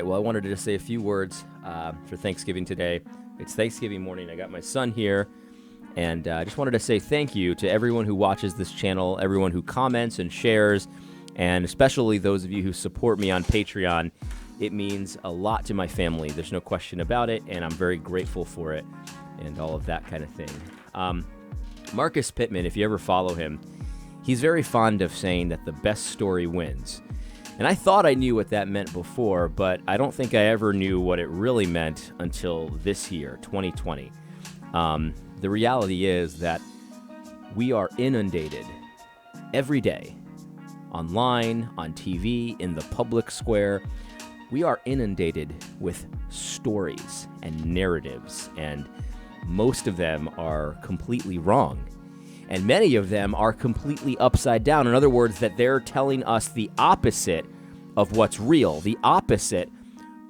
well, I wanted to just say a few words for Thanksgiving today. It's Thanksgiving morning. I got my son here, and I just wanted to say thank you to everyone who watches this channel, everyone who comments and shares, and especially those of you who support me on Patreon. It means a lot to my family. There's no question about it, and I'm very grateful for it and all of that kind of thing. Marcus Pittman, if you ever follow him, he's very fond of saying that the best story wins. And I thought I knew what that meant before, but I don't think I ever knew what it really meant until this year, 2020. The reality is that we are inundated every day, online, on TV, in the public square. We are inundated with stories and narratives, and most of them are completely wrong. And many of them are completely upside down. In other words, that they're telling us the opposite of what's real, the opposite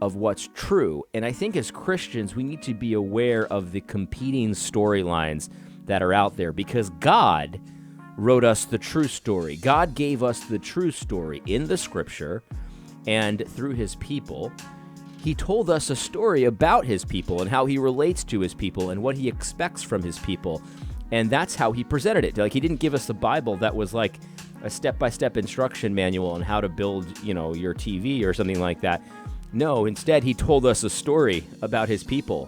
of what's true. And I think as Christians, we need to be aware of the competing storylines that are out there, because God wrote us the true story. God gave us the true story in the scripture, and through his people. He told us a story about his people and how he relates to his people and what he expects from his people. And that's how he presented it. Like, he didn't give us the Bible that was like a step-by-step instruction manual on how to build, your TV or something like that. No, instead, he told us a story about his people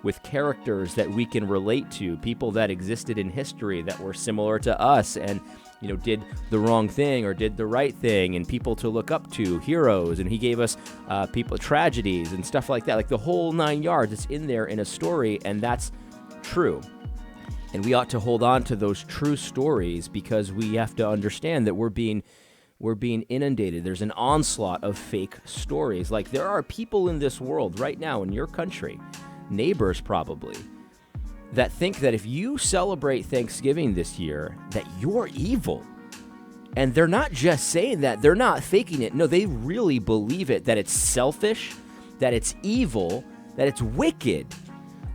with characters that we can relate to, people that existed in history that were similar to us and, did the wrong thing or did the right thing, and people to look up to, heroes. And he gave us people, tragedies and stuff like that. Like the whole 9 yards, it's in there in a story, and that's true. And we ought to hold on to those true stories, because we have to understand that we're being inundated. There's an onslaught of fake stories. Like, there are people in this world right now, in your country, neighbors probably, that think that if you celebrate Thanksgiving this year, that you're evil. And they're not just saying that, they're not faking it. No, they really believe it, that it's selfish, that it's evil, that it's wicked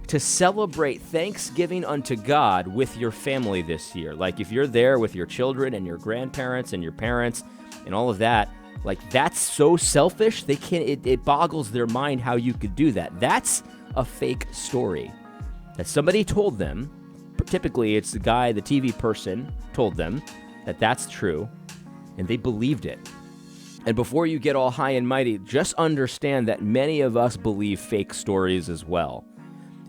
to celebrate Thanksgiving unto God with your family this year. Like, if you're there with your children and your grandparents and your parents and all of that, like, that's so selfish, they can't, it boggles their mind how you could do that. That's a fake story that somebody told them. Typically, it's the guy, the TV person told them that that's true, and they believed it. And before you get all high and mighty, just understand that many of us believe fake stories as well.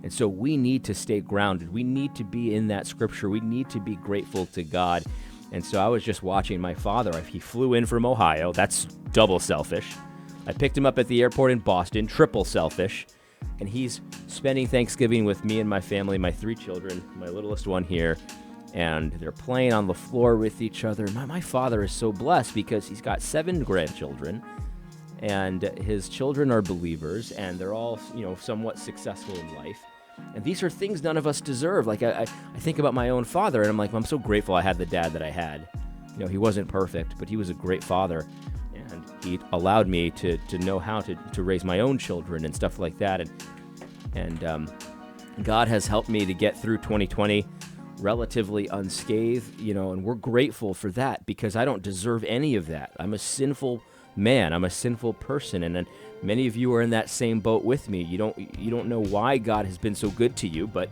And so we need to stay grounded. We need to be in that scripture. We need to be grateful to God. And so I was just watching my father. He flew in from Ohio. That's double selfish. I picked him up at the airport in Boston, triple selfish. And he's spending Thanksgiving with me and my family, my 3 children, my littlest one here. And they're playing on the floor with each other. My father is so blessed because he's got 7 grandchildren. And his children are believers, and they're all, somewhat successful in life. And these are things none of us deserve. Like, I think about my own father, and I'm like, I'm so grateful I had the dad that I had. He wasn't perfect, but he was a great father. And he allowed me to know how to raise my own children and stuff like that. And God has helped me to get through 2020 relatively unscathed, and we're grateful for that, because I don't deserve any of that. I'm a sinful man. I'm a sinful person, and then many of you are in that same boat with me. You don't know why God has been so good to you, but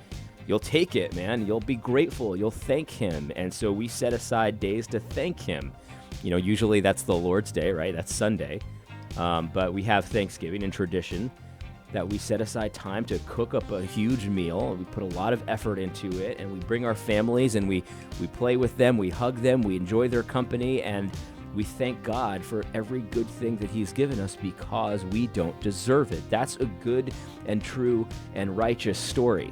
you'll take it, man. You'll be grateful. You'll thank him. And so we set aside days to thank him. Usually that's the Lord's Day, right? That's Sunday. But we have Thanksgiving in tradition that we set aside time to cook up a huge meal. We put a lot of effort into it, and we bring our families, and we play with them, we hug them, we enjoy their company, and we thank God for every good thing that he's given us, because we don't deserve it. That's a good and true and righteous story.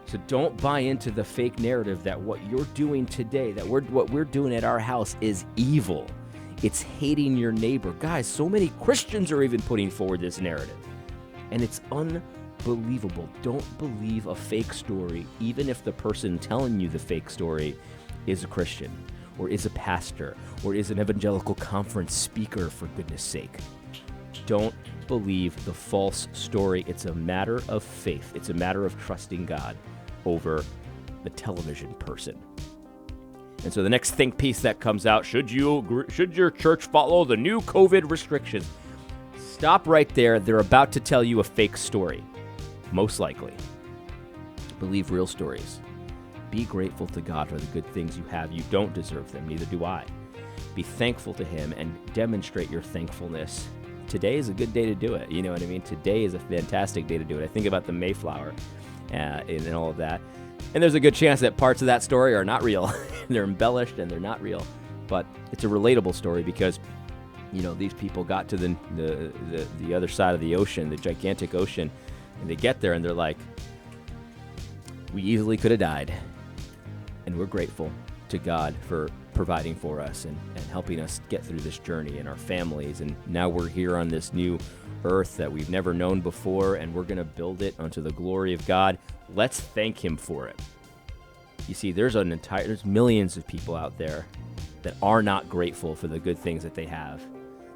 So don't buy into the fake narrative that what you're doing today, that what we're doing at our house is evil. It's hating your neighbor. Guys, so many Christians are even putting forward this narrative. And it's unbelievable. Don't believe a fake story, even if the person telling you the fake story is a Christian, or is a pastor, or is an evangelical conference speaker, for goodness sake. Don't believe the false story. It's a matter of faith. It's a matter of trusting God over the television person. And so the next think piece that comes out, should your church follow the new COVID restrictions? Stop right there. They're about to tell you a fake story, most likely. Believe real stories. Be grateful to God for the good things you have. You don't deserve them, neither do I. Be thankful to Him and demonstrate your thankfulness. Today is a good day to do it. You know what I mean? Today is a fantastic day to do it. I think about the Mayflower and all of that. And there's a good chance that parts of that story are not real. They're embellished and they're not real. But it's a relatable story because, you know, these people got to the other side of the ocean, the gigantic ocean, and they get there and they're like, we easily could have died. And we're grateful to God for providing for us and helping us get through this journey and our families. And now we're here on this new earth that we've never known before, and we're going to build it unto the glory of God. Let's thank Him for it. You see, there's millions of people out there that are not grateful for the good things that they have.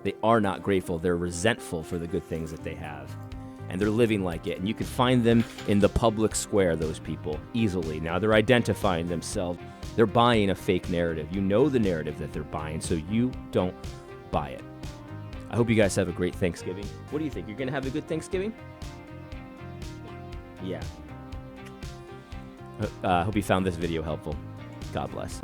They are not grateful. They're resentful for the good things that they have. And they're living like it. And you can find them in the public square, those people, easily. Now they're identifying themselves. They're buying a fake narrative. You know the narrative that they're buying, so you don't buy it. I hope you guys have a great Thanksgiving. What do you think? You're going to have a good Thanksgiving? Yeah. I hope you found this video helpful. God bless.